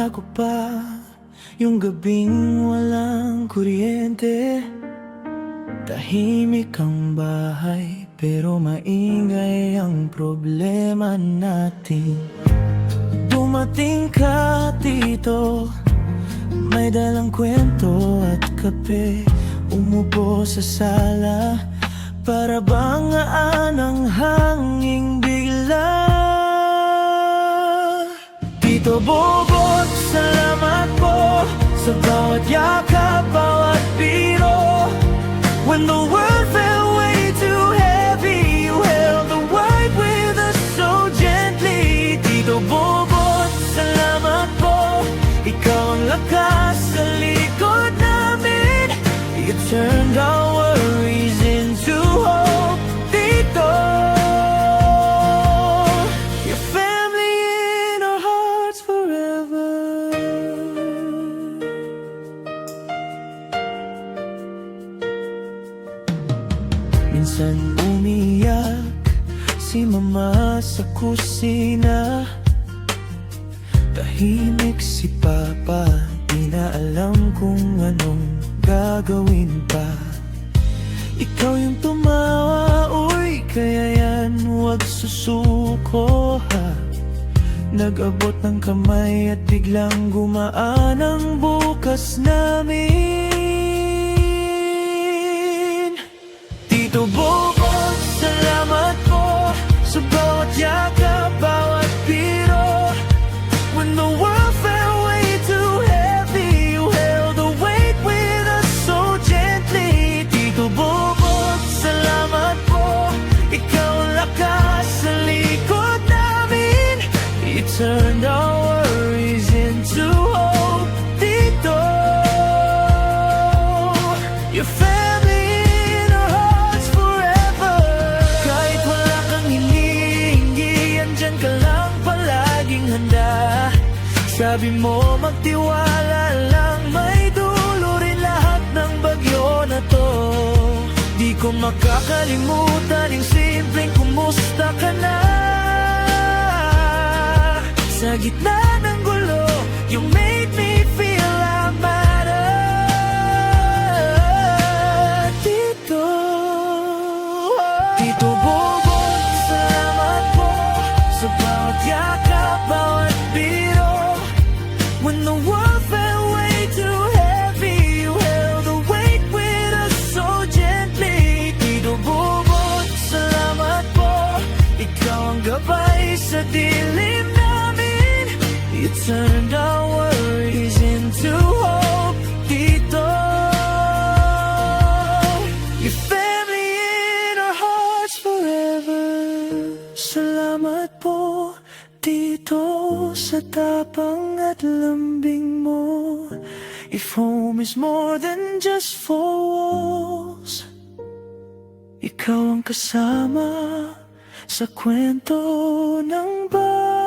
Naalala ko pa yung gabing walang kuryente. Tahimik ang bahay pero maingay ang problema natin. Dumating ka dito, may dalang kwento at kape. Umupo sa sala, para bang ang hanging bigla. Tito Bobot, salamat po sa bawat yakap, bawat biro. When the world fell way too heavy, you held the weight with us so gently. Tito Bobot, salamat po, ikaw ang lakas sa likod namin. You turned our worries into hope, Tito. Your family in our hearts forever. Minsan umiyak si mama sa kusina. Tahimik si papa, di na alam kung anong gagawin pa. Ikaw yung tumawa, uy, kaya yan, huwag susuko ha. Nag-abot ng kamay at biglang gumaan ang bukas namin. Tito Bobot, salamat po sa bawat yakap, bawat biro. When the world fell way too heavy, you held the weight with us so gently. Tito Bobot, salamat po, ikaw ang lakas sa likod namin. You turned our worries into hope, Tito. Your family in our hearts forever. Kahit wala kang hinihingi, andyan ka lang palaging handa. Sabi mo magtiwala lang, may dulo rin lahat ng bagyo na to. Di ko makakalimutan yung simpleng kumusta ka na. Sa gitna ng gulo, you made me feel I matter, Tito. Tito Bobot, salamat po sa bawat yakap, bawat biro. When the world fell way too heavy, you held the weight with us so gently. Tito Bobot, salamat po, ikaw ang gabay sa dilim namin. You turned our worries into hope, Tito. Your family in our hearts forever. Salamat po, Tito, sa tapang at lambing mo. If home is more than just four walls, ikaw ang kasama sa kwento ng bahay.